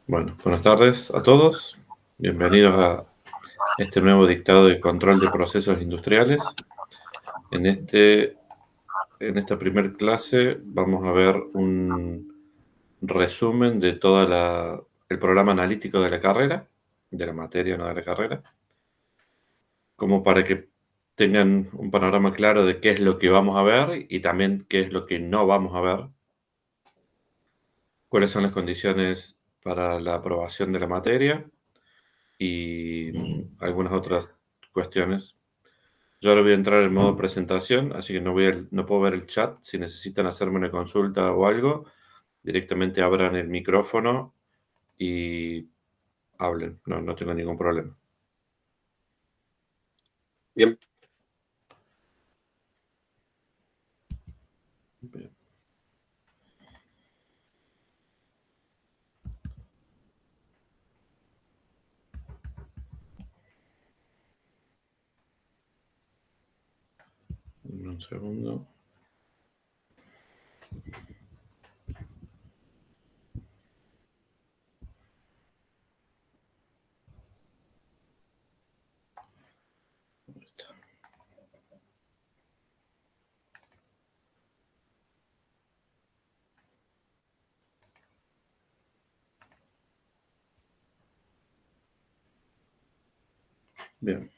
Bueno, buenas tardes a todos. Bienvenidos a este nuevo dictado de control de procesos industriales. En en esta primera clase vamos a ver un resumen de el programa analítico de la carrera, de la materia, no de la carrera, como para que tengan un panorama claro de qué es lo que vamos a ver y también qué es lo que no vamos a ver, cuáles son las condiciones para la aprobación de la materia y algunas otras cuestiones. Yo ahora voy a entrar en modo presentación, así que no puedo ver el chat. Si necesitan hacerme una consulta o algo, directamente abran el micrófono y hablen. No tengo ningún problema. Bien, Bien. Un segundo. Ahí está. Bien.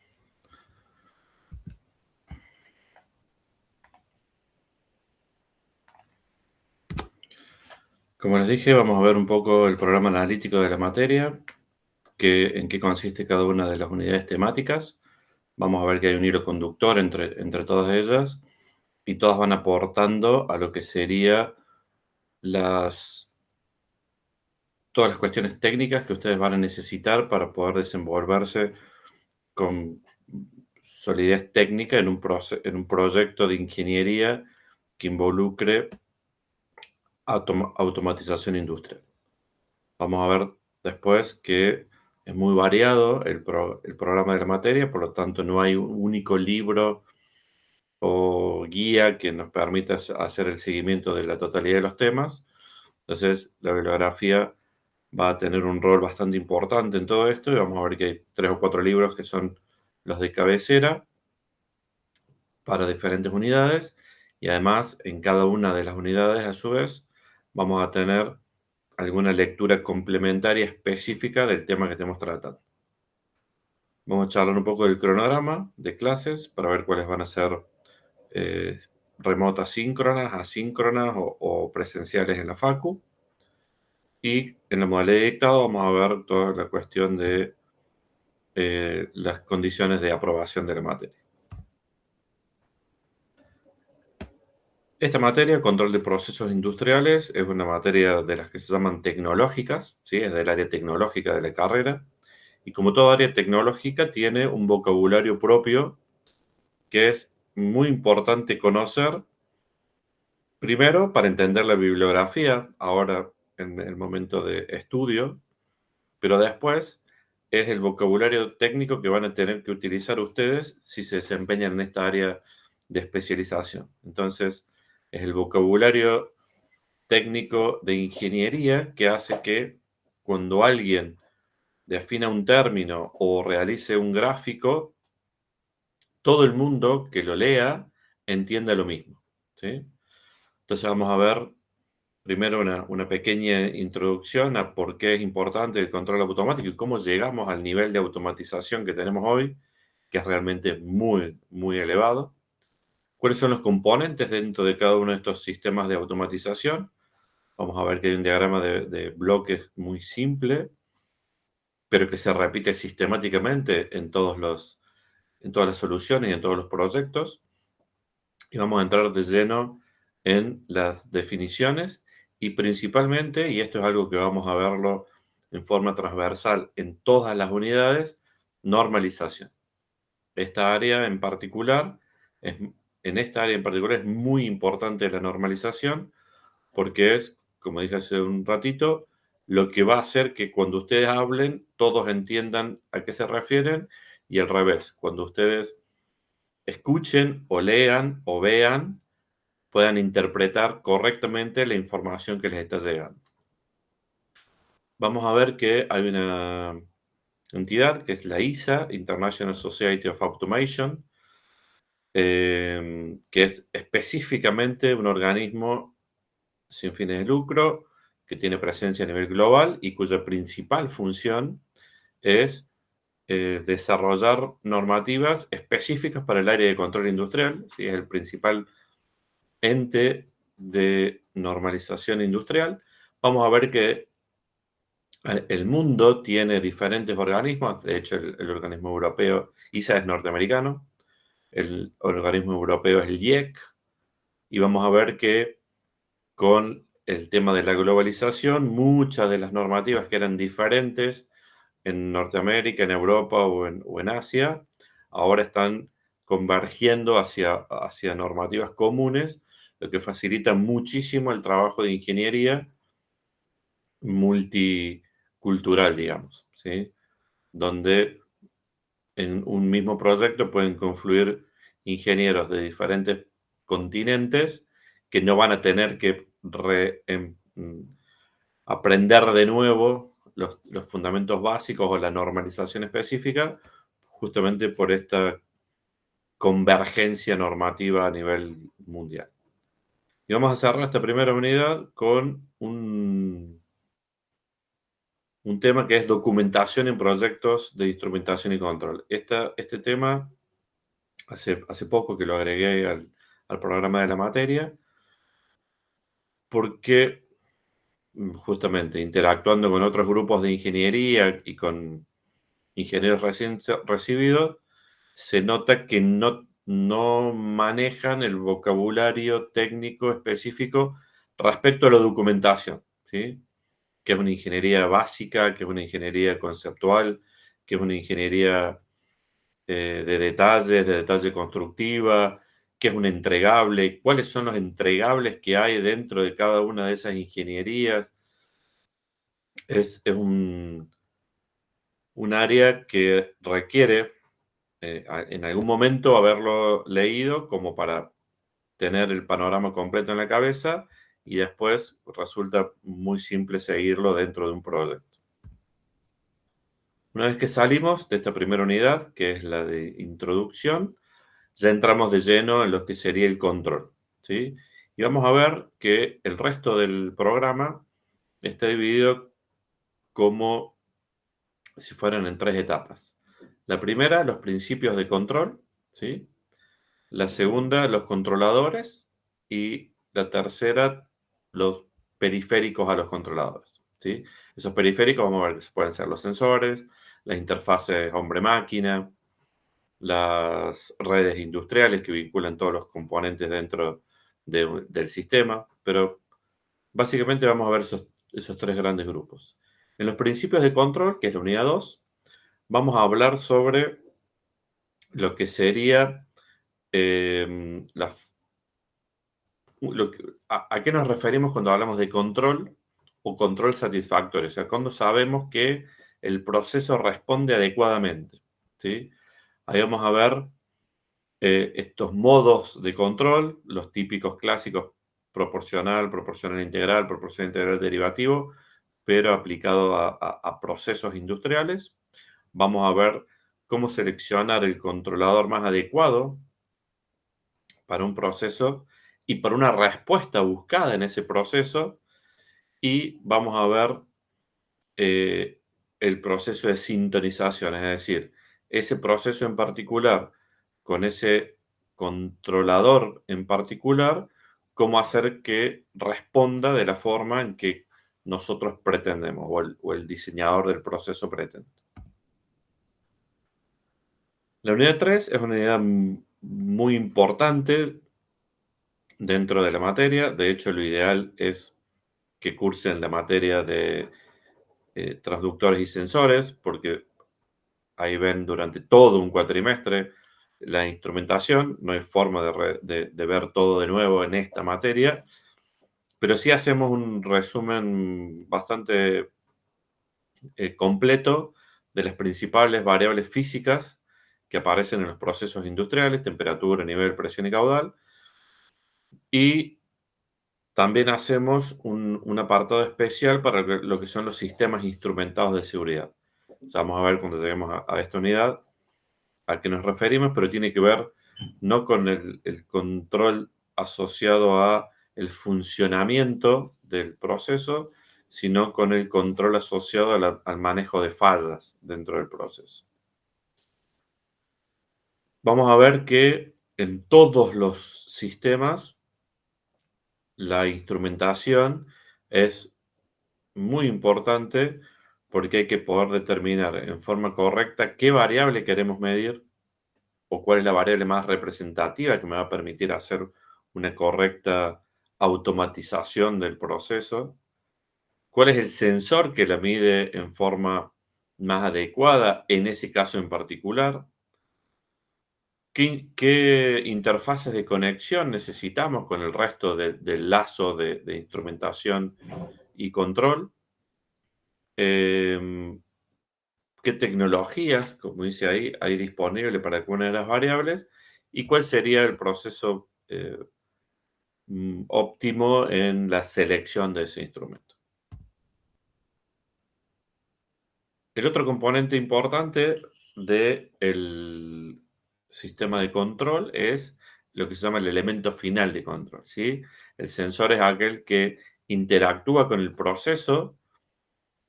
Como les dije, vamos a ver un poco el programa analítico de la materia, en qué consiste cada una de las unidades temáticas. Vamos a ver que hay un hilo conductor entre todas ellas y todas van aportando a lo que sería todas las cuestiones técnicas que ustedes van a necesitar para poder desenvolverse con solidez técnica en en un proyecto de ingeniería que involucre automatización industrial. Vamos a ver después que es muy variado el programa de la materia, por lo tanto no hay un único libro o guía que nos permita hacer el seguimiento de la totalidad de los temas. Entonces, la bibliografía va a tener un rol bastante importante en todo esto y vamos a ver que hay 3 o 4 libros que son los de cabecera para diferentes unidades y además en cada una de las unidades a su vez vamos a tener alguna lectura complementaria específica del tema que estemos tratando. Vamos a charlar un poco del cronograma de clases para ver cuáles van a ser eh, remotas síncronas, asíncronas o presenciales en la facu. Y en la modalidad de dictado vamos a ver toda la cuestión de las condiciones de aprobación de la materia. Esta materia, control de procesos industriales, es una materia de las que se llaman tecnológicas, ¿sí? Es del área tecnológica de la carrera. Y como toda área tecnológica, tiene un vocabulario propio que es muy importante conocer, primero para entender la bibliografía, ahora en el momento de estudio, pero después es el vocabulario técnico que van a tener que utilizar ustedes si se desempeñan en esta área de especialización. Entonces, es el vocabulario técnico de ingeniería que hace que cuando alguien defina un término o realice un gráfico, todo el mundo que lo lea entienda lo mismo, ¿sí? Entonces vamos a ver primero una pequeña introducción a por qué es importante el control automático y cómo llegamos al nivel de automatización que tenemos hoy, que es realmente muy elevado. ¿Cuáles son los componentes dentro de cada uno de estos sistemas de automatización? Vamos a ver que hay un diagrama de bloques muy simple, pero que se repite sistemáticamente en todas las soluciones y en todos los proyectos. Y vamos a entrar de lleno en las definiciones y principalmente, y esto es algo que vamos a verlo en forma transversal en todas las unidades, normalización. Esta área en particular, en esta área en particular es muy importante la normalización porque es, como dije hace un ratito, lo que va a hacer que cuando ustedes hablen todos entiendan a qué se refieren y al revés, cuando ustedes escuchen o lean o vean, puedan interpretar correctamente la información que les está llegando. vamos a ver que hay una entidad que es la ISA, International Society of Automation, que es específicamente un organismo sin fines de lucro que tiene presencia a nivel global y cuya principal función es desarrollar normativas específicas para el área de control industrial, ¿sí? Es el principal ente de normalización industrial. Vamos a ver que el mundo tiene diferentes organismos, de hecho el organismo europeo, ISA es norteamericano, el organismo europeo es el IEC, y vamos a ver que con el tema de la globalización, muchas de las normativas que eran diferentes en Norteamérica, en Europa o en Asia, ahora están convergiendo hacia normativas comunes, lo que facilita muchísimo el trabajo de ingeniería multicultural, digamos, ¿sí? Donde en un mismo proyecto pueden confluir ingenieros de diferentes continentes que no van a tener que aprender de nuevo los fundamentos básicos o la normalización específica, justamente por esta convergencia normativa a nivel mundial. Y vamos a cerrar esta primera unidad con un tema que es documentación en proyectos de instrumentación y control. Este tema, hace poco que lo agregué al programa de la materia, porque justamente interactuando con otros grupos de ingeniería y con ingenieros recién recibidos, se nota que no manejan el vocabulario técnico específico respecto a la documentación, ¿sí? Que es una ingeniería básica, que es una ingeniería conceptual, que es una ingeniería de detalle constructiva, que es un entregable, cuáles son los entregables que hay dentro de cada una de esas ingenierías. Es un área que requiere en algún momento haberlo leído como para tener el panorama completo en la cabeza y después resulta muy simple seguirlo dentro de un proyecto. Una vez que salimos de esta primera unidad, que es la de introducción, ya entramos de lleno en lo que sería el control, ¿sí? Y vamos a ver que el resto del programa está dividido como si fueran en tres etapas. La primera, los principios de control, ¿sí? La segunda, los controladores. Y la tercera, los periféricos a los controladores, ¿sí? Esos periféricos, vamos a ver que pueden ser los sensores, las interfaces hombre-máquina, las redes industriales que vinculan todos los componentes dentro del sistema, pero básicamente vamos a ver esos tres grandes grupos. En los principios de control, que es la unidad 2, vamos a hablar sobre lo que sería la ¿a qué nos referimos cuando hablamos de control o control satisfactorio? O sea, cuando sabemos que el proceso responde adecuadamente, ¿sí? Ahí vamos a ver estos modos de control, los típicos clásicos proporcional, proporcional integral, proporcional integral derivativo, pero aplicado a procesos industriales. Vamos a ver cómo seleccionar el controlador más adecuado para un proceso y para una respuesta buscada en ese proceso. Y vamos a ver eh, el proceso de sintonización, es decir, ese proceso en particular con ese controlador en particular, cómo hacer que responda de la forma en que nosotros pretendemos o el diseñador del proceso pretende. La unidad 3 es una unidad muy importante dentro de la materia. De hecho, lo ideal es que cursen la materia de transductores y sensores, porque ahí ven durante todo un cuatrimestre la instrumentación. No hay forma de ver todo de nuevo en esta materia, pero sí hacemos un resumen bastante completo de las principales variables físicas que aparecen en los procesos industriales: temperatura, nivel, presión y caudal. Y También hacemos un apartado especial para lo que son los sistemas instrumentados de seguridad. O sea, vamos a ver cuando lleguemos a esta unidad a qué nos referimos, pero tiene que ver no con el control asociado a el funcionamiento del proceso, sino con el control asociado al manejo de fallas dentro del proceso. Vamos a ver que en todos los sistemas la instrumentación es muy importante porque hay que poder determinar en forma correcta qué variable queremos medir o cuál es la variable más representativa que me va a permitir hacer una correcta automatización del proceso, cuál es el sensor que la mide en forma más adecuada en ese caso en particular, qué interfaces de conexión necesitamos con el resto del lazo de instrumentación y control, em, qué tecnologías, como dice ahí, hay disponible para cada una de las variables y cuál sería el proceso óptimo en la selección de ese instrumento. El otro componente importante del sistema de control es lo que se llama el elemento final de control, ¿sí? El sensor es aquel que interactúa con el proceso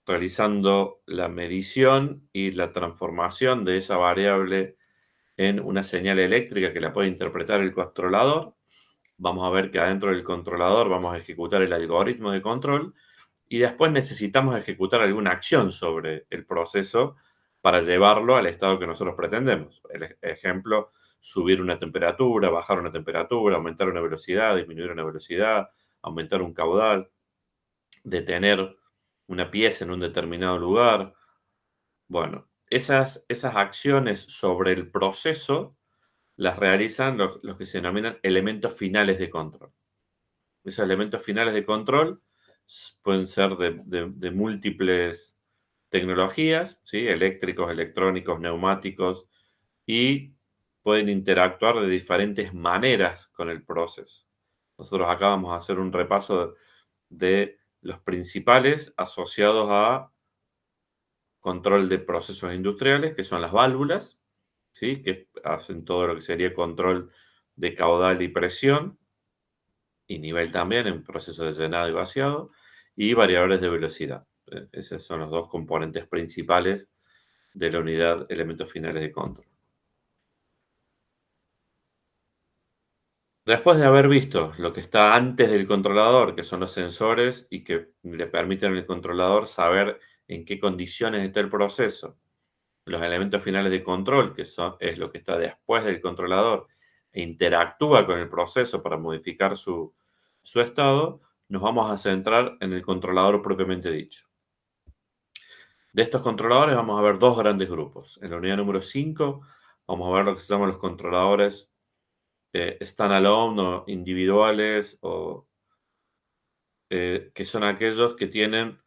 realizando la medición y la transformación de esa variable en una señal eléctrica que la puede interpretar el controlador. Vamos a ver que adentro del controlador vamos a ejecutar el algoritmo de control y después necesitamos ejecutar alguna acción sobre el proceso para llevarlo al estado que nosotros pretendemos. El ejemplo, subir una temperatura, bajar una temperatura, aumentar una velocidad, disminuir una velocidad, aumentar un caudal, detener una pieza en un determinado lugar. Bueno, esas acciones sobre el proceso las realizan los que se denominan elementos finales de control. Esos elementos finales de control pueden ser de múltiples tecnologías, ¿sí? Eléctricos, electrónicos, neumáticos, y pueden interactuar de diferentes maneras con el proceso. Nosotros acá vamos a hacer un repaso de los principales asociados a control de procesos industriales, que son las válvulas, ¿sí? Que hacen todo lo que sería control de caudal y presión, y nivel también en procesos de llenado y vaciado, y variables de velocidad. Esos son los dos componentes principales de la unidad elementos finales de control. Después de haber visto lo que está antes del controlador, que son los sensores y que le permiten al controlador saber en qué condiciones está el proceso, los elementos finales de control, es lo que está después del controlador e interactúa con el proceso para modificar su estado, nos vamos a centrar en el controlador propiamente dicho. De estos controladores vamos a ver dos grandes grupos. En la unidad número 5 vamos a ver lo que se llaman los controladores standalone o individuales, que son aquellos que tienen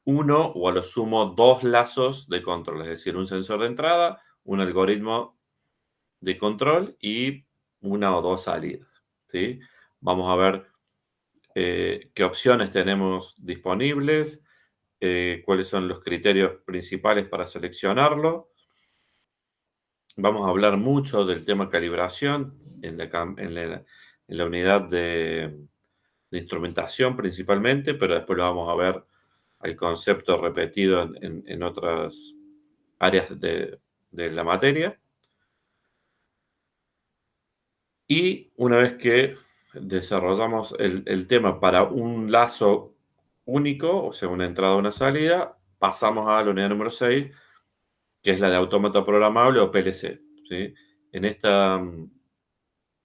uno o a lo sumo dos lazos de control, es decir, un sensor de entrada, un algoritmo de control y una o dos salidas, ¿sí? Vamos a ver qué opciones tenemos disponibles, cuáles son los criterios principales para seleccionarlo. Vamos a hablar mucho del tema calibración en la unidad de instrumentación principalmente, pero después lo vamos a ver el concepto repetido en otras áreas de la materia. Y una vez que desarrollamos el tema para un lazo único, o sea, una entrada o una salida, pasamos a la unidad número 6, que es la de autómata programable o PLC, ¿sí? En esta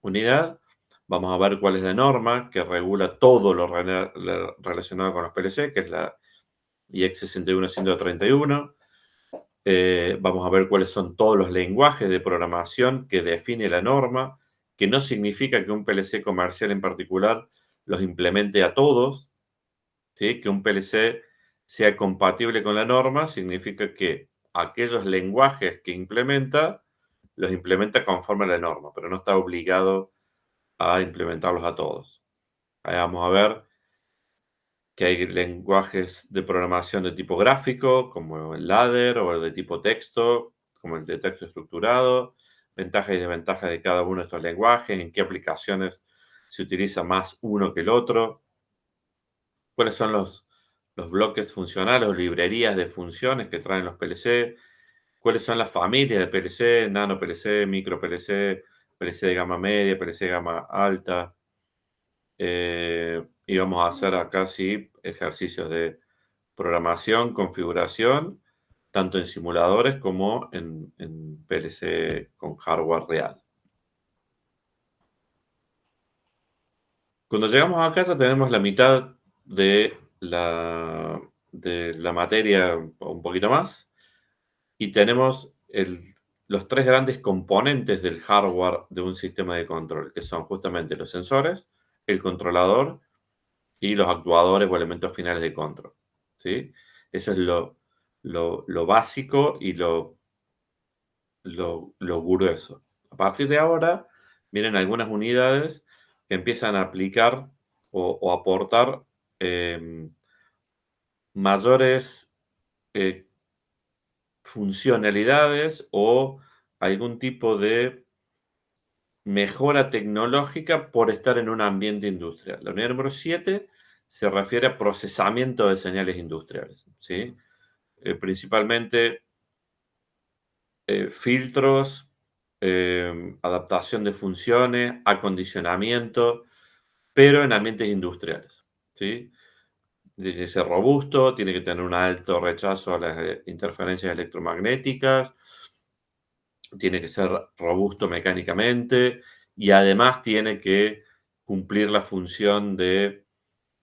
unidad vamos a ver cuál es la norma que regula todo lo relacionado con los PLC, que es la IEC 61131. Vamos a ver cuáles son todos los lenguajes de programación que define la norma, que no significa que un PLC comercial en particular los implemente a todos, ¿sí? Que un PLC sea compatible con la norma significa que aquellos lenguajes que implementa, los implementa conforme a la norma, pero no está obligado a implementarlos a todos. Ahí vamos a ver que hay lenguajes de programación de tipo gráfico, como el ladder, o el de tipo texto, como el de texto estructurado, ventajas y desventajas de cada uno de estos lenguajes, en qué aplicaciones se utiliza más uno que el otro, cuáles son los bloques funcionales o librerías de funciones que traen los PLC, cuáles son las familias de PLC, nano PLC, micro PLC, PLC de gama media, PLC de gama alta. Y vamos a hacer acá sí ejercicios de programación, configuración, tanto en simuladores como en PLC con hardware real. Cuando llegamos a casa tenemos la mitad de la materia o un poquito más y tenemos los tres grandes componentes del hardware de un sistema de control, que son justamente los sensores, el controlador y los actuadores o elementos finales de control, ¿sí? Eso es lo básico y lo grueso. A partir de ahora vienen algunas unidades que empiezan a aplicar o aportar mayores eh, funcionalidades o algún tipo de mejora tecnológica por estar en un ambiente industrial. La unidad número 7 se refiere a procesamiento de señales industriales, ¿sí? Principalmente filtros, adaptación de funciones, acondicionamiento, pero en ambientes industriales, ¿sí? Tiene que ser robusto, tiene que tener un alto rechazo a las interferencias electromagnéticas, tiene que ser robusto mecánicamente y además tiene que cumplir la función de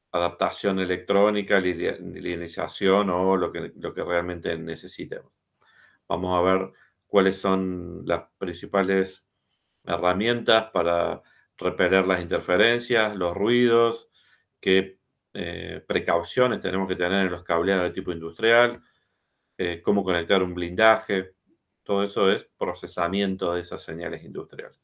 adaptación electrónica, linealización o lo que realmente necesitemos. Vamos a ver cuáles son las principales herramientas para repeler las interferencias, los ruidos, qué precauciones tenemos que tener en los cableados de tipo industrial, cómo conectar un blindaje. Todo eso es procesamiento de esas señales industriales.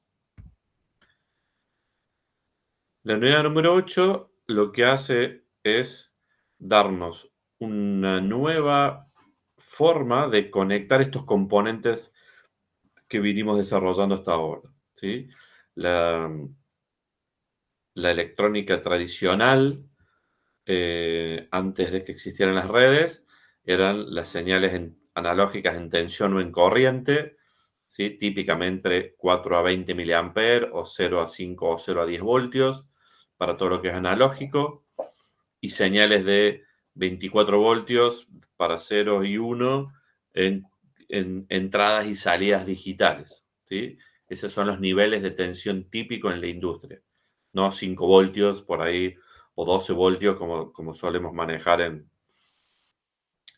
La unidad número 8 lo que hace es darnos una nueva forma de conectar estos componentes que vinimos desarrollando hasta ahora, ¿sí? La, la electrónica tradicional, antes de que existieran las redes, eran las señales analógicas en tensión o en corriente, ¿sí? Típicamente 4 a 20 miliamperes o 0 a 5 o 0 a 10 voltios para todo lo que es analógico y señales de 24 voltios para 0 y 1 en entradas y salidas digitales, ¿sí? Esos son los niveles de tensión típicos en la industria, no 5 voltios por ahí o 12 voltios como solemos manejar en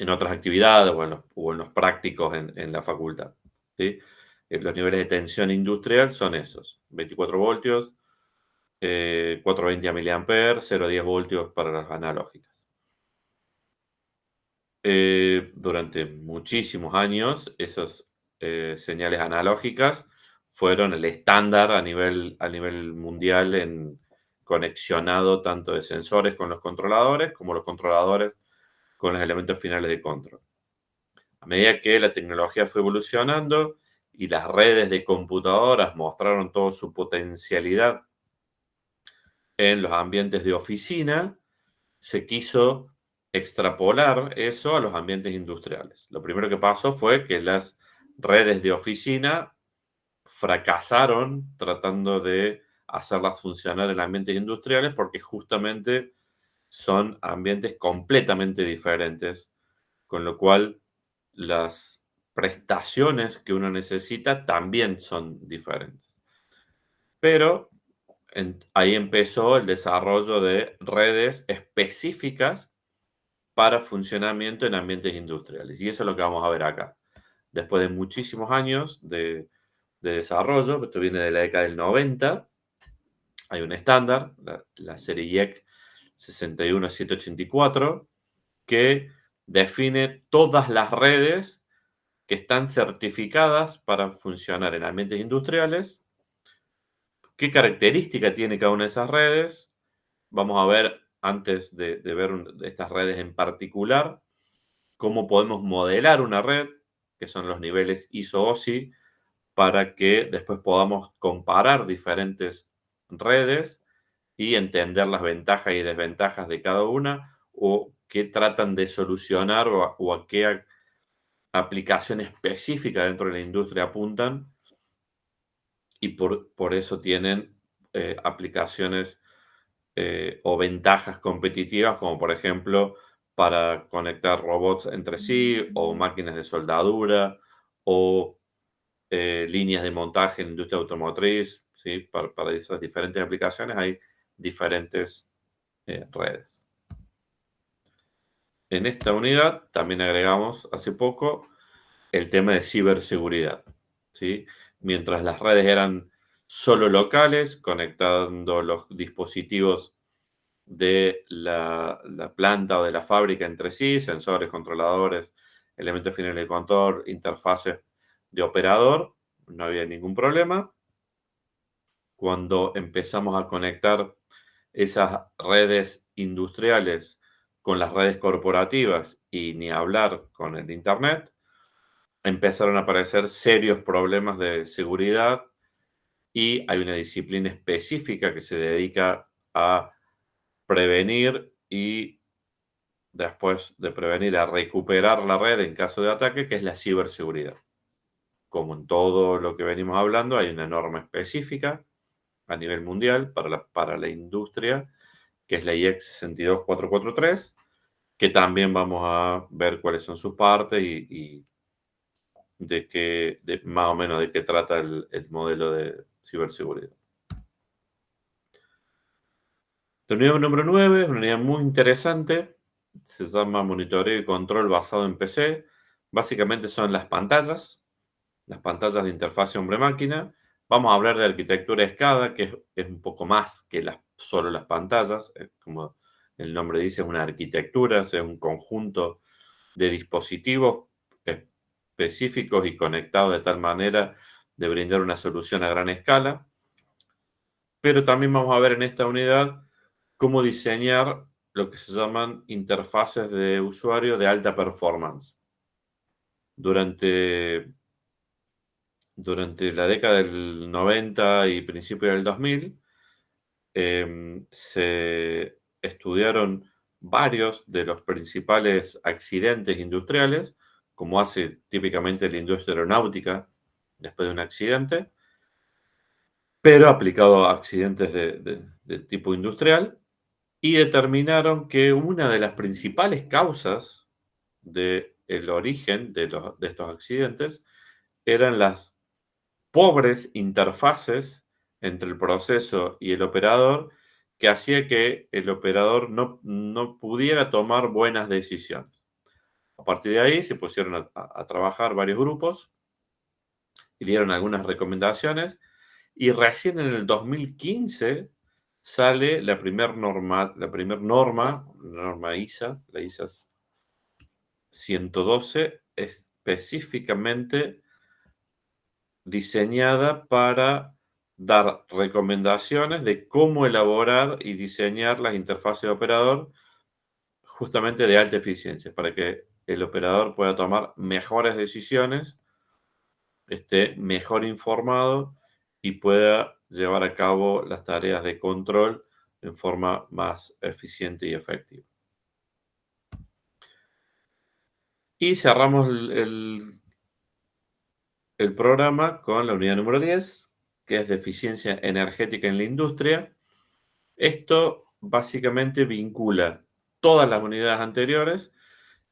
otras actividades o en los prácticos en la facultad, ¿sí? Los niveles de tensión industrial son esos, 24 voltios, 420 miliamperes, 0,10 voltios para las analógicas. Durante muchísimos años, esas señales analógicas fueron el estándar a nivel mundial en conexionado tanto de sensores con los controladores como los controladores con los elementos finales de control. A medida que la tecnología fue evolucionando y las redes de computadoras mostraron toda su potencialidad en los ambientes de oficina, se quiso extrapolar eso a los ambientes industriales. Lo primero que pasó fue que las redes de oficina fracasaron tratando de hacerlas funcionar en ambientes industriales porque justamente son ambientes completamente diferentes, con lo cual las prestaciones que uno necesita también son diferentes. Pero ahí empezó el desarrollo de redes específicas para funcionamiento en ambientes industriales. Y eso es lo que vamos a ver acá. Después de muchísimos años de desarrollo, esto viene de la década del 90, hay un estándar, la serie IEC 61784, que define todas las redes que están certificadas para funcionar en ambientes industriales, qué característica tiene cada una de esas redes. Vamos a ver antes de ver estas redes en particular, cómo podemos modelar una red, que son los niveles ISO-OSI, para que después podamos comparar diferentes redes y entender las ventajas y desventajas de cada una o qué tratan de solucionar o a qué aplicación específica dentro de la industria apuntan y por eso tienen aplicaciones o ventajas competitivas, como por ejemplo para conectar robots entre sí o máquinas de soldadura o líneas de montaje en la industria automotriz, ¿sí? Para esas diferentes aplicaciones hay diferentes redes. En esta unidad también agregamos hace poco el tema de ciberseguridad, ¿sí? Mientras las redes eran solo locales, conectando los dispositivos de la planta o de la fábrica entre sí, sensores, controladores, elementos finales de control, interfaces de operador, no había ningún problema. Cuando empezamos a conectar esas redes industriales con las redes corporativas y ni hablar con el Internet, empezaron a aparecer serios problemas de seguridad y hay una disciplina específica que se dedica a prevenir y después de prevenir a recuperar la red en caso de ataque, que es la ciberseguridad. Como en todo lo que venimos hablando, hay una norma específica a nivel mundial para la industria, que es la IEC 62443, que también vamos a ver cuáles son sus partes y más o menos de qué trata el modelo de ciberseguridad. La unidad número 9 es una unidad muy interesante, se llama monitoreo y control basado en PC. Básicamente son las pantallas de interfaz hombre-máquina. Vamos a hablar de arquitectura SCADA, que es un poco más que solo las pantallas. Como el nombre dice, es una arquitectura, es un conjunto de dispositivos específicos y conectados de tal manera de brindar una solución a gran escala. Pero también vamos a ver en esta unidad cómo diseñar lo que se llaman interfaces de usuario de alta performance. Durante la década del 90 y principio del 2000, se estudiaron varios de los principales accidentes industriales, como hace típicamente la industria aeronáutica después de un accidente, pero aplicado a accidentes de tipo industrial, y determinaron que una de las principales causas del origen de estos accidentes eran las pobres interfaces entre el proceso y el operador que hacía que el operador no pudiera tomar buenas decisiones. A partir de ahí se pusieron a trabajar varios grupos y dieron algunas recomendaciones y recién en el 2015 sale la norma ISA, la ISA 112, específicamente diseñada para dar recomendaciones de cómo elaborar y diseñar las interfaces de operador justamente de alta eficiencia, para que el operador pueda tomar mejores decisiones, esté mejor informado y pueda llevar a cabo las tareas de control en forma más eficiente y efectiva. Y cerramos el programa con la unidad número 10, que es de eficiencia energética en la industria. Esto básicamente vincula todas las unidades anteriores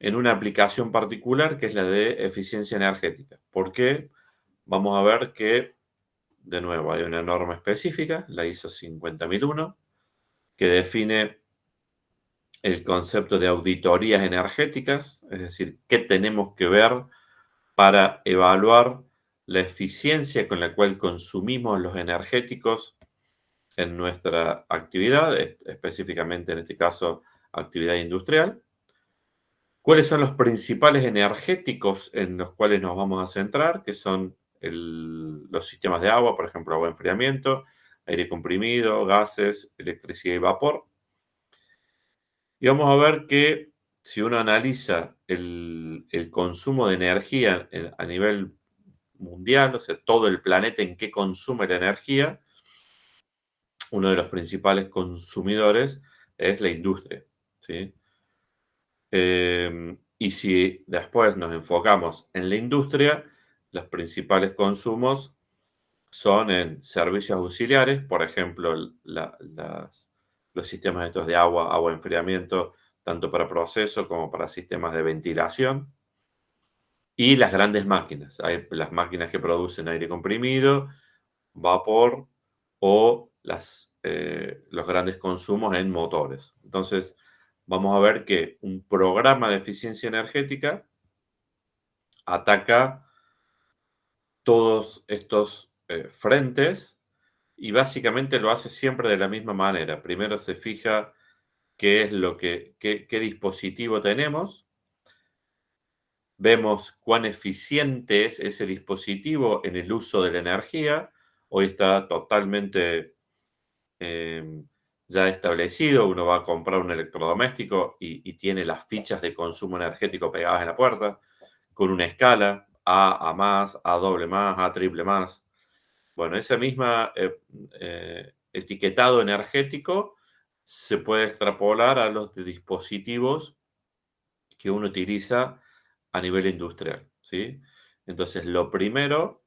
en una aplicación particular que es la de eficiencia energética. ¿Por qué? Vamos a ver que, de nuevo, hay una norma específica, la ISO 50001, que define el concepto de auditorías energéticas, es decir, qué tenemos que ver para evaluar la eficiencia con la cual consumimos los energéticos en nuestra actividad, específicamente en este caso actividad industrial. ¿Cuáles son los principales energéticos en los cuales nos vamos a centrar? Que son los sistemas de agua, por ejemplo, agua de enfriamiento, aire comprimido, gases, electricidad y vapor. Y vamos a ver que si uno analiza el consumo de energía a nivel mundial, o sea, todo el planeta en qué consume la energía, uno de los principales consumidores es la industria, ¿sí? Y si después nos enfocamos en la industria, los principales consumos son en servicios auxiliares, por ejemplo, los sistemas estos de agua, agua enfriamiento, tanto para proceso como para sistemas de ventilación, y las grandes máquinas. Hay las máquinas que producen aire comprimido, vapor o los grandes consumos en motores. Entonces, vamos a ver que un programa de eficiencia energética ataca todos estos frentes y básicamente lo hace siempre de la misma manera. Primero se fija qué es qué dispositivo tenemos, vemos cuán eficiente es ese dispositivo en el uso de la energía. Hoy está totalmente ya establecido. Uno va a comprar un electrodoméstico y tiene las fichas de consumo energético pegadas en la puerta, con una escala, A más, A doble más, A triple más. Bueno, esa misma etiquetado energético se puede extrapolar a los dispositivos que uno utiliza a nivel industrial, ¿sí? Entonces, lo primero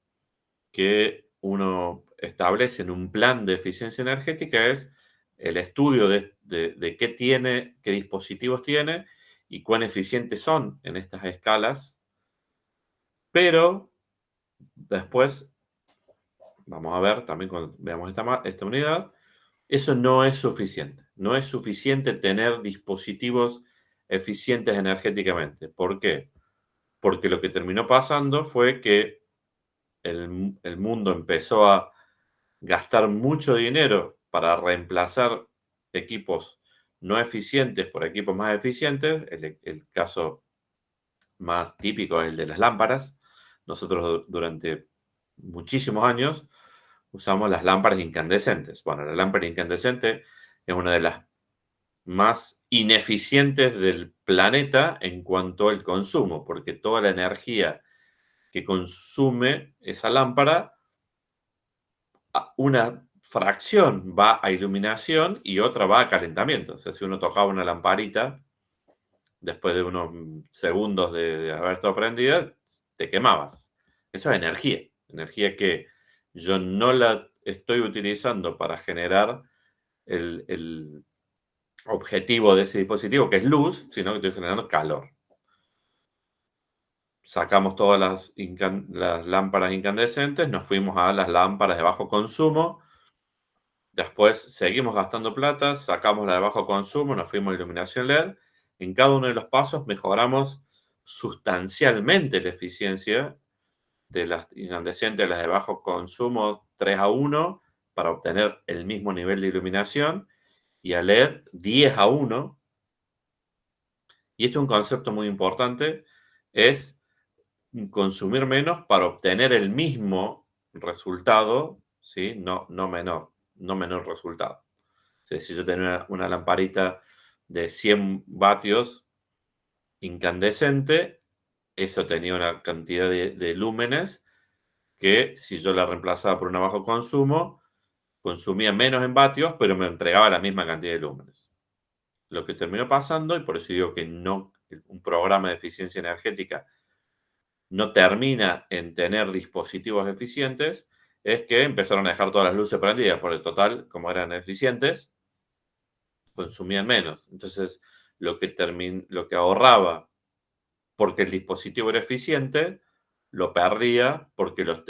que uno establece en un plan de eficiencia energética es el estudio de qué tiene, qué dispositivos tiene y cuán eficientes son en estas escalas, pero después, vamos a ver también cuando veamos esta unidad, eso no es suficiente. No es suficiente tener dispositivos eficientes energéticamente. ¿Por qué? Porque lo que terminó pasando fue que el mundo empezó a gastar mucho dinero para reemplazar equipos no eficientes por equipos más eficientes. El caso más típico es el de las lámparas. Nosotros durante muchísimos años usamos las lámparas incandescentes. Bueno, la lámpara incandescente es una de las más ineficientes del planeta en cuanto al consumo, porque toda la energía que consume esa lámpara, una fracción va a iluminación y otra va a calentamiento. O sea, si uno tocaba una lamparita, después de unos segundos de haber estado prendida, te quemabas. Eso es energía, energía que yo no la estoy utilizando para generar el objetivo de ese dispositivo, que es luz, sino que estoy generando calor. Sacamos todas las lámparas incandescentes, nos fuimos a las lámparas de bajo consumo. Después seguimos gastando plata, sacamos la de bajo consumo, nos fuimos a iluminación LED. En cada uno de los pasos mejoramos sustancialmente la eficiencia de las incandescentes, las de bajo consumo 3:1 para obtener el mismo nivel de iluminación, y a LED 10:1. Y esto es un concepto muy importante, es consumir menos para obtener el mismo resultado, ¿sí? No menor, no menor resultado. O sea, si yo tenía una lamparita de 100 vatios incandescente, eso tenía una cantidad de lúmenes que si yo la reemplazaba por una bajo consumo, consumía menos en vatios, pero me entregaba la misma cantidad de lúmenes. Lo que terminó pasando, y por eso digo que no, un programa de eficiencia energética no termina en tener dispositivos eficientes, es que empezaron a dejar todas las luces prendidas, por el total, como eran eficientes, consumían menos. Entonces, lo que ahorraba porque el dispositivo era eficiente, lo perdía porque lo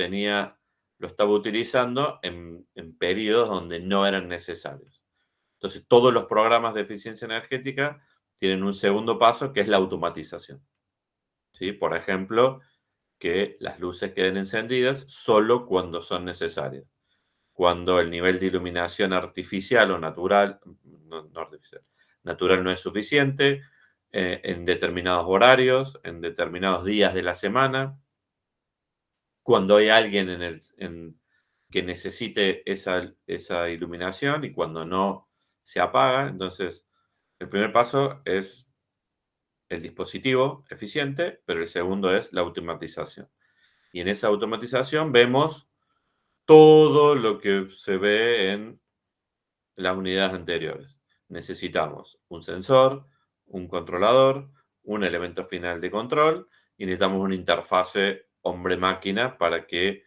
estaba utilizando en periodos donde no eran necesarios. Entonces, todos los programas de eficiencia energética tienen un segundo paso que es la automatización, ¿sí? Por ejemplo, que las luces queden encendidas solo cuando son necesarias. Cuando el nivel de iluminación artificial o natural, no artificial, natural no es suficiente, en determinados horarios, en determinados días de la semana, cuando hay alguien que necesite esa iluminación y cuando no se apaga. Entonces, El primer paso es el dispositivo eficiente, pero el segundo es la automatización. Y en esa automatización vemos todo lo que se ve en las unidades anteriores. Necesitamos un sensor, un controlador, un elemento final de control y necesitamos una interfase hombre-máquina para que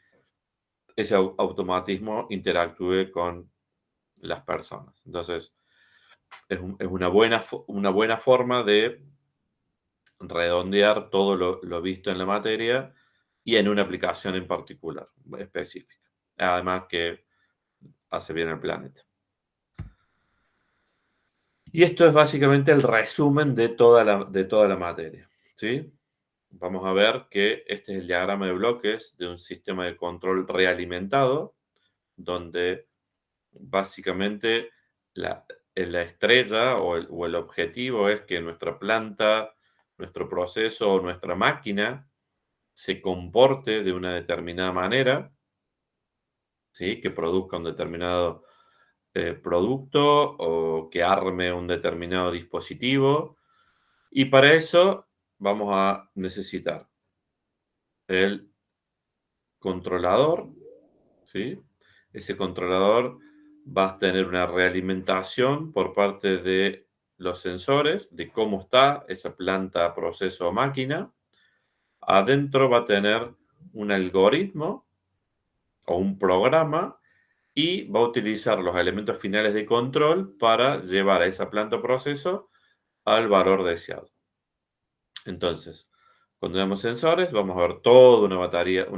ese automatismo interactúe con las personas. Entonces, es una buena forma de redondear todo lo visto en la materia y en una aplicación en particular, específica. Además que hace bien al planeta. Y esto es básicamente el resumen de toda la materia, ¿sí? Vamos a ver que este es el diagrama de bloques de un sistema de control realimentado, donde básicamente la, la estrella o el objetivo es que nuestra planta, nuestro proceso o nuestra máquina se comporte de una determinada manera, ¿sí? Que produzca un determinado producto o que arme un determinado dispositivo. Y para eso vamos a necesitar el controlador, ¿sí? Ese controlador va a tener una realimentación por parte de los sensores de cómo está esa planta, proceso o máquina. Adentro va a tener un algoritmo o un programa y va a utilizar los elementos finales de control para llevar a esa planta o proceso al valor deseado. Entonces, cuando vemos sensores, vamos a ver toda una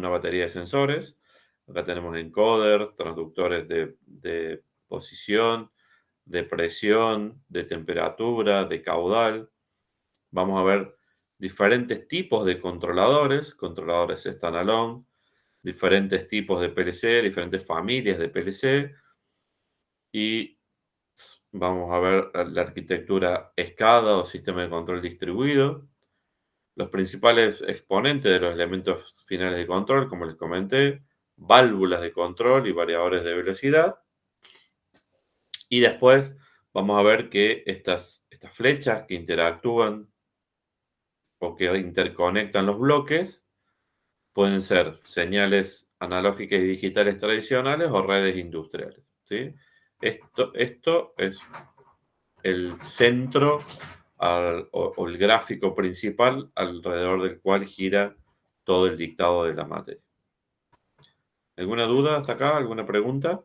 batería de sensores. Acá tenemos encoders, transductores de posición, de presión, de temperatura, de caudal. Vamos a ver diferentes tipos de controladores standalone, diferentes tipos de PLC, diferentes familias de PLC y vamos a ver la arquitectura SCADA o sistema de control distribuido. Los principales exponentes de los elementos finales de control, como les comenté, válvulas de control y variadores de velocidad. Y después vamos a ver que estas flechas que interactúan o que interconectan los bloques pueden ser señales analógicas y digitales tradicionales o redes industriales, ¿sí? Esto es el centro o el gráfico principal alrededor del cual gira todo el dictado de la materia. ¿Alguna duda hasta acá? ¿Alguna pregunta?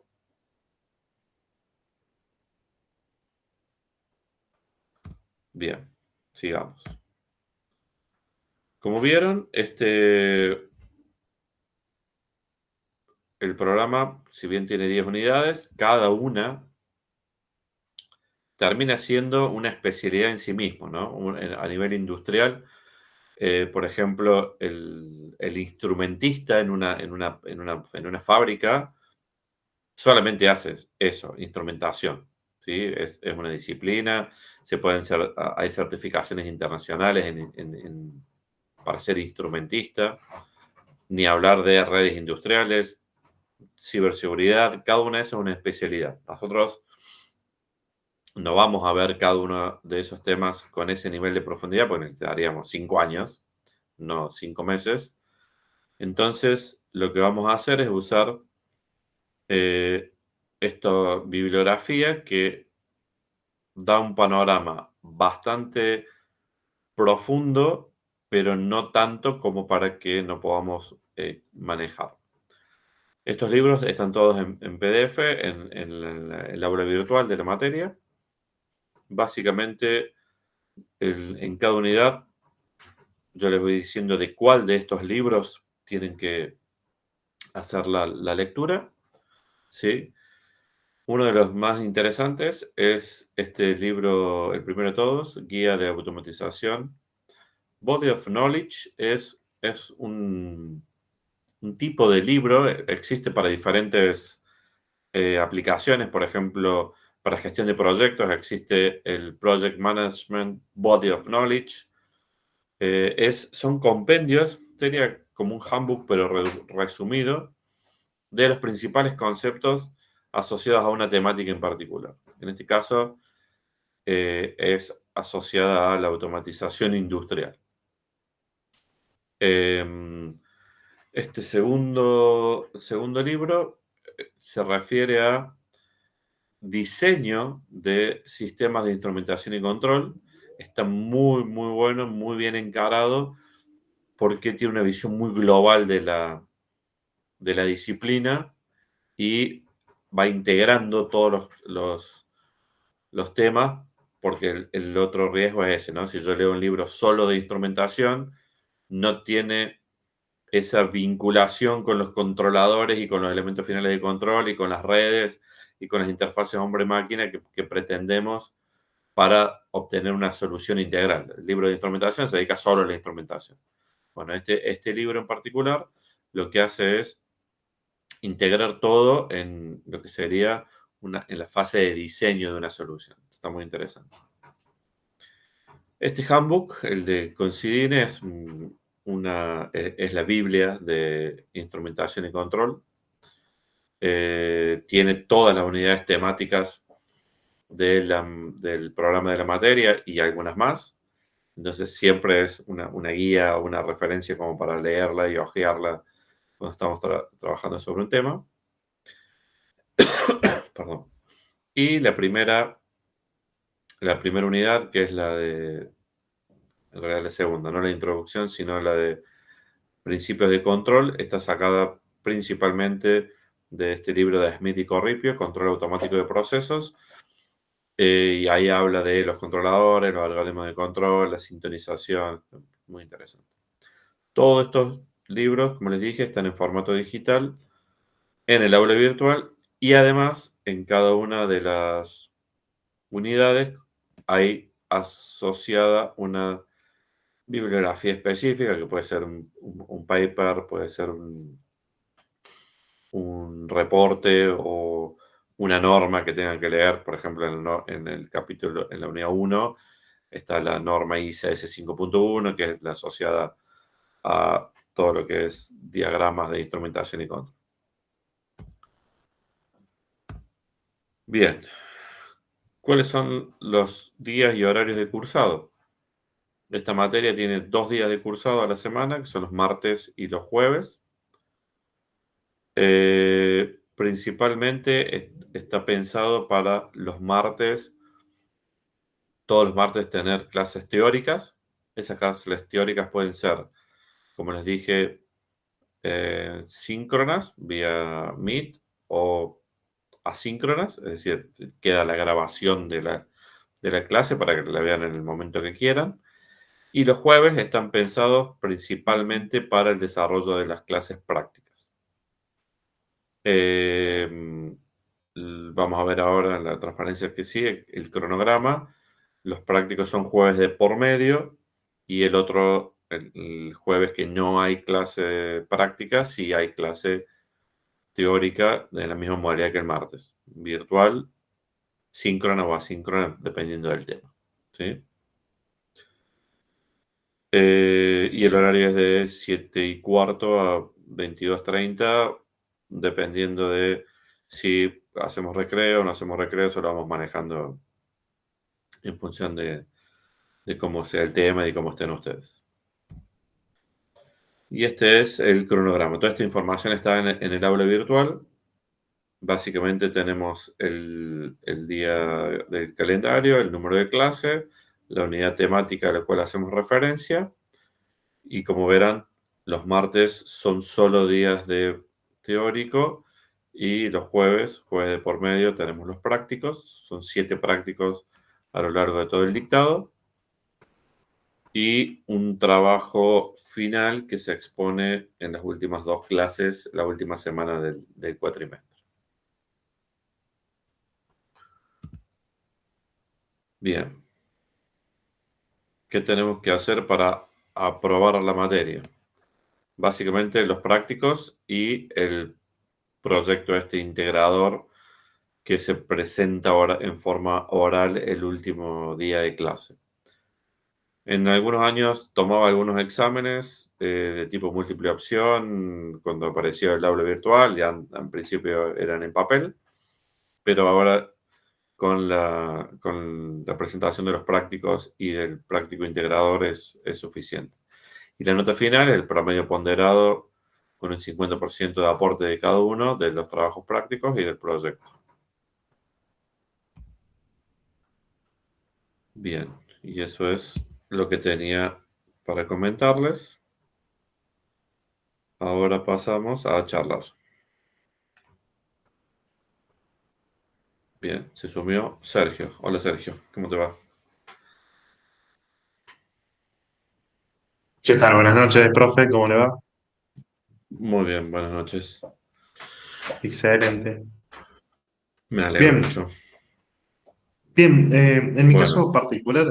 Bien, sigamos. Como vieron, el programa, si bien tiene 10 unidades, cada una termina siendo una especialidad en sí mismo, ¿no? A nivel industrial, por ejemplo, el instrumentista en una fábrica solamente haces eso, instrumentación, ¿sí? Es una disciplina, hay certificaciones internacionales para ser instrumentista, ni hablar de redes industriales, ciberseguridad, cada una de esas es una especialidad. Nosotros no vamos a ver cada uno de esos temas con ese nivel de profundidad, porque necesitaríamos 5 años, no 5 meses. Entonces, lo que vamos a hacer es usar eh, esta bibliografía que da un panorama bastante profundo, pero no tanto como para que no podamos manejar. Estos libros están todos en PDF, en el aula virtual de la materia. Básicamente, en cada unidad, yo les voy diciendo de cuál de estos libros tienen que hacer la lectura, ¿sí? Uno de los más interesantes es este libro, el primero de todos, Guía de Automatización. Body of Knowledge es un tipo de libro, existe para diferentes aplicaciones, por ejemplo, para gestión de proyectos existe el Project Management Body of Knowledge. Son compendios, sería como un handbook, pero resumido, de los principales conceptos asociados a una temática en particular. En este caso, es asociada a la automatización industrial. Em, Este segundo libro se refiere a diseño de sistemas de instrumentación y control. Está muy, muy bueno, muy bien encarado, porque tiene una visión muy global de la disciplina y va integrando todos los temas, porque el otro riesgo es ese, ¿no? Si yo leo un libro solo de instrumentación, no tiene esa vinculación con los controladores y con los elementos finales de control y con las redes y con las interfaces hombre-máquina que pretendemos para obtener una solución integral. El libro de instrumentación se dedica solo a la instrumentación. Bueno, este libro en particular lo que hace es integrar todo en lo que sería en la fase de diseño de una solución. Está muy interesante. Este handbook, el de Considine, es la Biblia de instrumentación y control. Tiene todas las unidades temáticas del programa de la materia y algunas más. Entonces siempre es una guía o una referencia como para leerla y hojearla cuando estamos trabajando sobre un tema. Perdón. Y la primera unidad, que es en realidad la segunda, no la introducción, sino la de principios de control, está sacada principalmente de este libro de Smith y Corripio, Control Automático de Procesos, y ahí habla de los controladores, los algoritmos de control, la sintonización, muy interesante. Todos estos libros, como les dije, están en formato digital en el aula virtual, y además en cada una de las unidades hay asociada una bibliografía específica, que puede ser un paper, puede ser un reporte o una norma que tengan que leer. Por ejemplo, en el capítulo, en la unidad 1, está la norma ISAS 5.1, que es la asociada a todo lo que es diagramas de instrumentación y control. Bien, ¿cuáles son los días y horarios de cursado? Esta materia tiene 2 días de cursado a la semana, que son los martes y los jueves. Principalmente está pensado para los martes, todos los martes tener clases teóricas. Esas clases teóricas pueden ser, como les dije, síncronas vía Meet, o asíncronas, es decir, queda la grabación de la clase para que la vean en el momento que quieran. Y los jueves están pensados principalmente para el desarrollo de las clases prácticas. Vamos a ver ahora en la transparencia que sigue el cronograma. Los prácticos son jueves de por medio, y el otro, el jueves que no hay clase práctica, sí hay clase teórica de la misma modalidad que el martes. Virtual, síncrona o asíncrona, dependiendo del tema. ¿Sí? Y el horario es de 7:15 a 22:30, dependiendo de si hacemos recreo o no hacemos recreo. Eso lo vamos manejando en función de cómo sea el tema y cómo estén ustedes. Y este es el cronograma. Toda esta información está en el aula virtual. Básicamente tenemos el día del calendario, el número de clase, la unidad temática a la cual hacemos referencia. Y como verán, los martes son solo días de teórico, y los jueves de por medio, tenemos los prácticos. Son 7 prácticos a lo largo de todo el dictado, y un trabajo final que se expone en las últimas 2 clases, la última semana del cuatrimestre. Bien, ¿qué tenemos que hacer para aprobar la materia? Básicamente los prácticos y el proyecto integrador, que se presenta ahora en forma oral el último día de clase. En algunos años tomaba algunos exámenes de tipo múltiple opción cuando apareció el aula virtual. Ya en principio eran en papel, pero ahora con la presentación de los prácticos y del práctico integrador es suficiente. Y la nota final es el promedio ponderado con un 50% de aporte de cada uno de los trabajos prácticos y del proyecto. Bien, y eso es lo que tenía para comentarles. Ahora pasamos a charlar. Bien, se sumió Sergio. Hola Sergio, ¿cómo te va? ¿Qué tal? Buenas noches, profe, ¿cómo le va? Muy bien, buenas noches. Excelente. Me alegro Bien, mucho. bien, en mi Bueno, caso particular,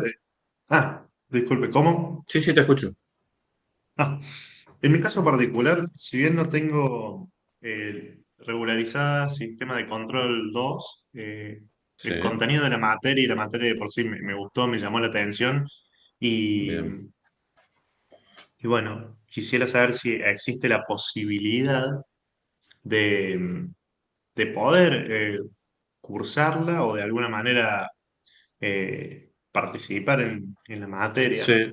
disculpe, ¿cómo? sí, te escucho. Ah, en mi caso particular, si bien no tengo regularizada sistema de control 2, Sí, el contenido de la materia y la materia de por sí me gustó, me llamó la atención y, bien. y bueno, quisiera saber si existe la posibilidad de, de poder cursarla o de alguna manera participar en la materia. Sí,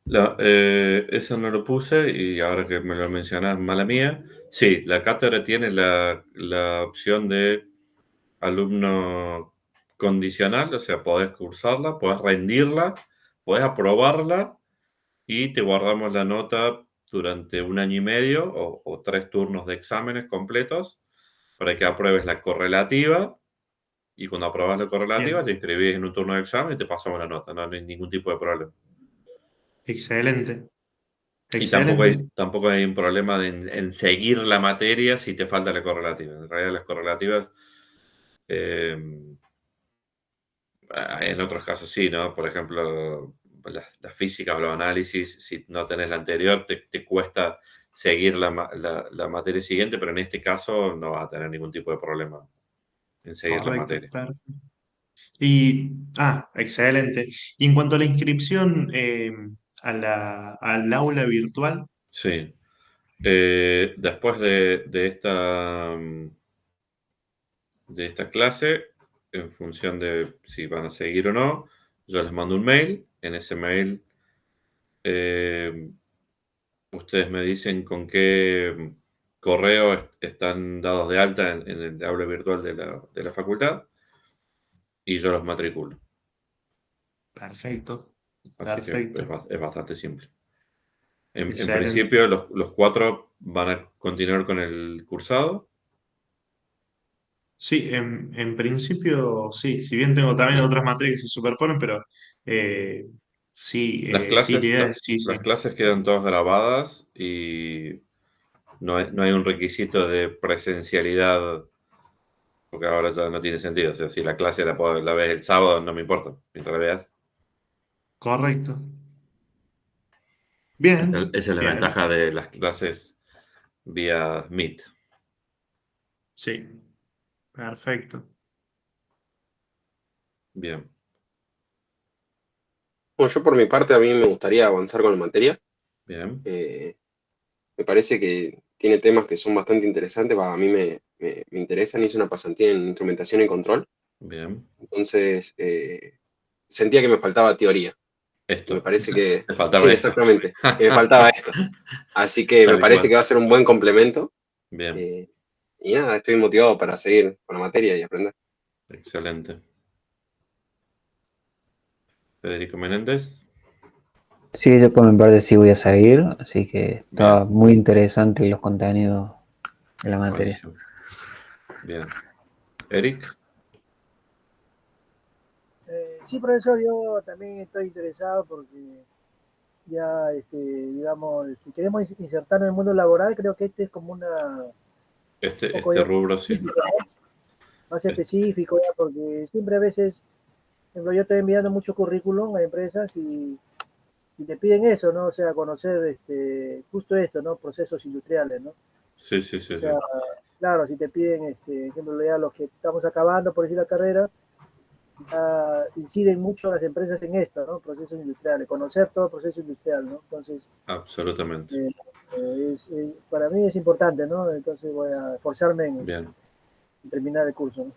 eso no lo puse y ahora que me lo mencionas, mala mía. Sí, la cátedra tiene la opción de alumno condicional, o sea, podés cursarla, podés rendirla, podés aprobarla y te guardamos la nota durante un año y medio o 3 turnos de exámenes completos para que apruebes la correlativa y cuando apruebas la correlativa Bien, te inscribís en un turno de examen y te pasamos la nota, no hay ningún tipo de problema. excelente, Y excelente. tampoco hay un problema en seguir la materia si te falta la correlativa. En realidad las correlativas, eh, en otros casos sí, ¿no? Por ejemplo, las físicas o los análisis, si no tenés la anterior, te cuesta seguir la materia siguiente, pero en este caso no vas a tener ningún tipo de problema en seguir la Correcto, materia. perfecto. Excelente. Y en cuanto a la inscripción al aula virtual, Sí. Después de esta clase, en función de si van a seguir o no, yo les mando un mail. En ese mail, eh, ustedes me dicen con qué correo están dados de alta en el aula virtual de la facultad y yo los matriculo. perfecto, Así que perfecto, es bastante simple. En excelente. principio, los 4 van a continuar con el cursado. Sí, en principio sí, si bien tengo también Bien. otras materias que se superponen, pero eh, sí, Las sí, la clases, idea es sí, sí. las clases quedan todas grabadas y no hay un requisito de presencialidad, porque ahora ya no tiene sentido. O sea, si la clase la ves el sábado, no me importa. Mientras la veas. Correcto. Bien, Esa es la bien, ventaja de las clases vía Meet. sí, perfecto. Bien, Bueno, yo por mi parte a mí me gustaría avanzar con la materia. bien, Eh, Me parece que tiene temas que son bastante interesantes. A mí me interesan. Hice una pasantía en instrumentación y control. bien. Entonces sentía que me faltaba teoría. Y me Esto. parece que, Te faltaba sí, esto. exactamente, que me faltaba esto. Así que me Tal parece que cual. va a ser un buen complemento. Bien, eh, y nada, estoy motivado para seguir con la materia y aprender. excelente. Federico Menéndez. Sí, yo por mi parte sí voy a seguir, así que está Bien, muy interesante los contenidos de la materia. buenísimo. Bien. Eric. Sí, profesor, yo también estoy interesado porque ya, digamos, si queremos insertarnos en el mundo laboral, creo que este es como un poco Este ya rubro sí. más Es- específico, ya, porque siempre a veces, por ejemplo, yo estoy enviando mucho currículum a empresas y te piden eso, ¿no? O sea, conocer justo esto, ¿no? Procesos industriales, ¿no? sí, O sí. sea, claro, si te piden, ejemplo, ya los que estamos acabando por decir la carrera, ya inciden mucho las empresas en esto, ¿no? Procesos industriales, conocer todo el proceso industrial, ¿no? Entonces, Absolutamente. para mí es importante, ¿no? Entonces voy a esforzarme en Bien. terminar el curso, ¿no?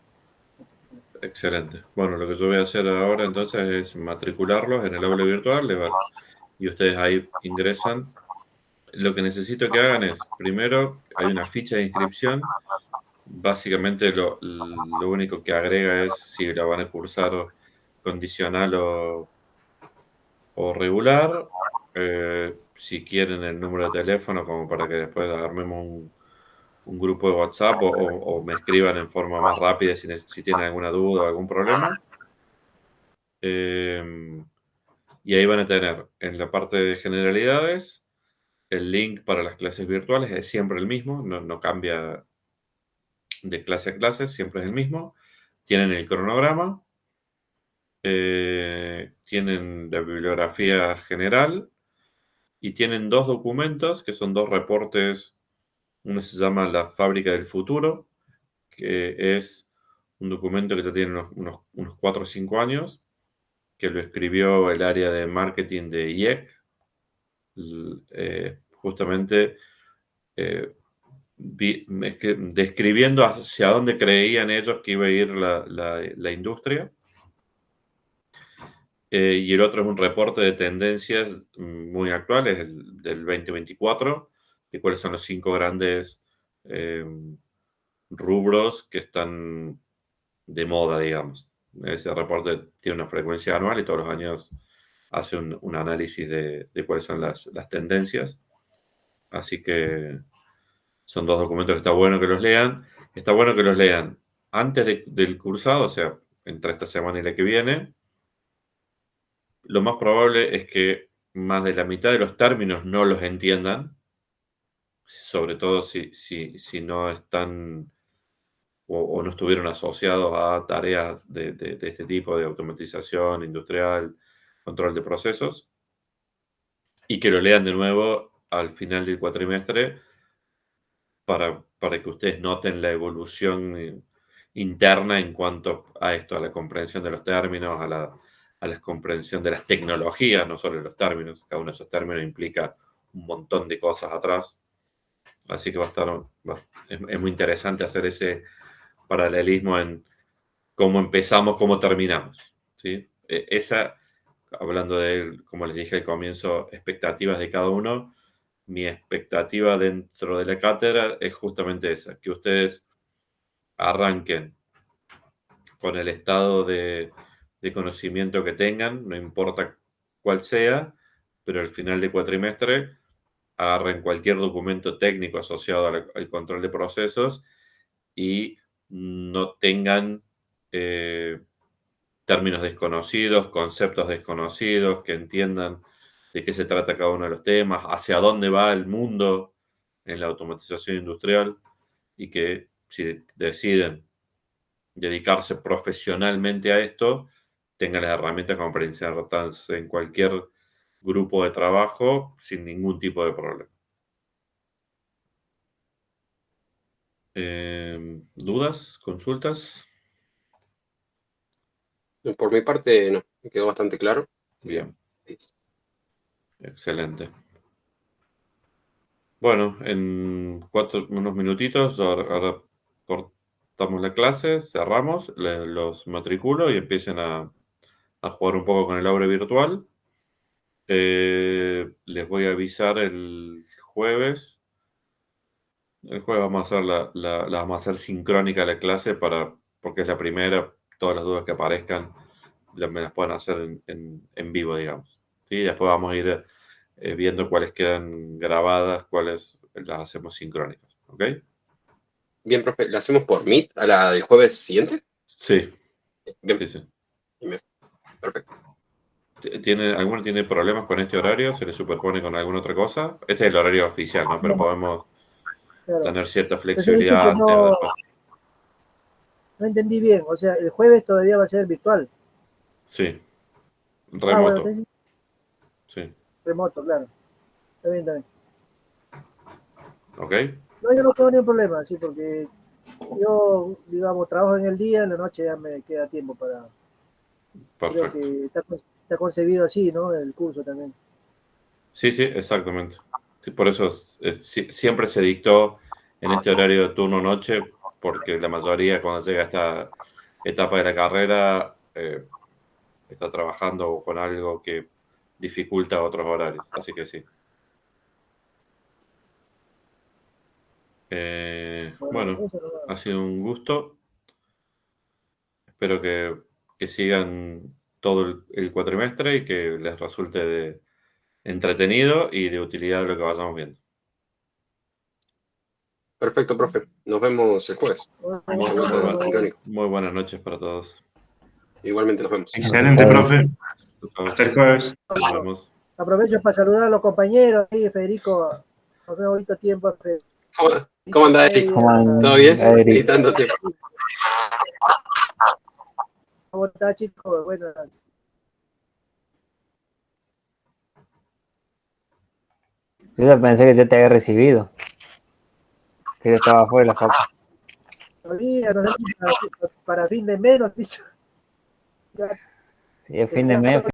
Excelente. Bueno, lo que yo voy a hacer ahora entonces es matricularlos en el aula virtual y ustedes ahí ingresan. Lo que necesito que hagan es, primero, hay una ficha de inscripción. Básicamente lo único que agrega es si la van a cursar condicional o regular. Si quieren el número de teléfono como para que después armemos un grupo de WhatsApp o me escriban en forma más rápida si tienen alguna duda o algún problema. Y ahí van a tener en la parte de generalidades el link para las clases virtuales, es siempre el mismo, no cambia de clase a clase, siempre es el mismo. Tienen el cronograma, tienen la bibliografía general y tienen dos documentos que son dos reportes. Uno se llama La Fábrica del Futuro, que es un documento que ya tiene unos 4 o 5 años, que lo escribió el área de marketing de IEC, justamente describiendo hacia dónde creían ellos que iba a ir la industria. Y el otro es un reporte de tendencias muy actuales, del 2024, de cuáles son los 5 grandes rubros que están de moda, digamos. Ese reporte tiene una frecuencia anual y todos los años hace un análisis de cuáles son las tendencias. Así que son dos documentos que está bueno que los lean. Está bueno que los lean antes del cursado, o sea, entre esta semana y la que viene. Lo más probable es que más de la mitad de los términos no los entiendan, sobre todo si no están o no estuvieron asociados a tareas de este tipo, de automatización industrial, control de procesos, y que lo lean de nuevo al final del cuatrimestre para que ustedes noten la evolución interna en cuanto a esto, a la comprensión de los términos, a la comprensión de las tecnologías, no solo los términos. Cada uno de esos términos implica un montón de cosas atrás. Así que es muy interesante hacer ese paralelismo en cómo empezamos, cómo terminamos, ¿sí? Hablando de, como les dije al comienzo, expectativas de cada uno, mi expectativa dentro de la cátedra es justamente esa, que ustedes arranquen con el estado de conocimiento que tengan, no importa cuál sea, pero al final de cuatrimestre agarren cualquier documento técnico asociado al control de procesos y no tengan términos desconocidos, conceptos desconocidos, que entiendan de qué se trata cada uno de los temas, hacia dónde va el mundo en la automatización industrial y que si deciden dedicarse profesionalmente a esto, tengan las herramientas como para insertarse en cualquier grupo de trabajo sin ningún tipo de problema. ¿Dudas? ¿Consultas? Por mi parte, no, me quedó bastante claro. Bien, Sí. excelente. Bueno, en unos minutitos, ahora cortamos la clase, cerramos, los matriculo y empiecen a jugar un poco con el aula virtual. Les voy a avisar el jueves. El jueves vamos a hacer la vamos a hacer sincrónica la clase porque es la primera. Todas las dudas que aparezcan me las pueden hacer en vivo, digamos. ¿Sí? Después vamos a ir viendo cuáles quedan grabadas, cuáles las hacemos sincrónicas. ¿Ok? Bien, profe, ¿la hacemos por Meet a la del jueves siguiente? Sí. Bien, Sí. perfecto. ¿Alguno tiene problemas con este horario? ¿Se le superpone con alguna otra cosa? Este es el horario oficial, ¿no? Pero podemos tener cierta flexibilidad antes o después. No entendí bien, o sea, el jueves todavía va a ser virtual. Sí, remoto. Bueno, Sí. Remoto, claro. Está bien, está bien. ¿Ok? No, yo no tengo ningún problema, sí, porque yo, digamos, trabajo en el día, en la noche ya me queda tiempo para... Perfecto. Creo que está concebido así, ¿no? El curso también. Sí, exactamente. Sí, por eso siempre se dictó en este horario de turno-noche, porque la mayoría cuando llega etapa de la carrera está trabajando con algo que dificulta otros horarios. Así que sí. Bueno, eso no- ha sido un gusto. Espero que sigan todo el cuatrimestre y que les resulte entretenido y de utilidad lo que vayamos viendo. Perfecto, profe. Nos vemos el jueves. Bueno, Mucho gusto, Sincrónico. Muy buenas noches para todos. Igualmente nos vemos. Excelente, profe. Chao. Hasta el jueves. Nos vemos. aprovecho para saludar a los compañeros. Sí, Federico, nos hemos visto tiempo. ¿Cómo andás, Eric? ¿Cómo andan, ¿Todo bien? Eric? Y tanto tiempo. ¿Cómo está, chicos? Bueno, Yo ya pensé que ya te había recibido. Que yo estaba fuera de la facultad. todavía nos vemos para fin de mes, nos dicho. Sí, es fin de mes.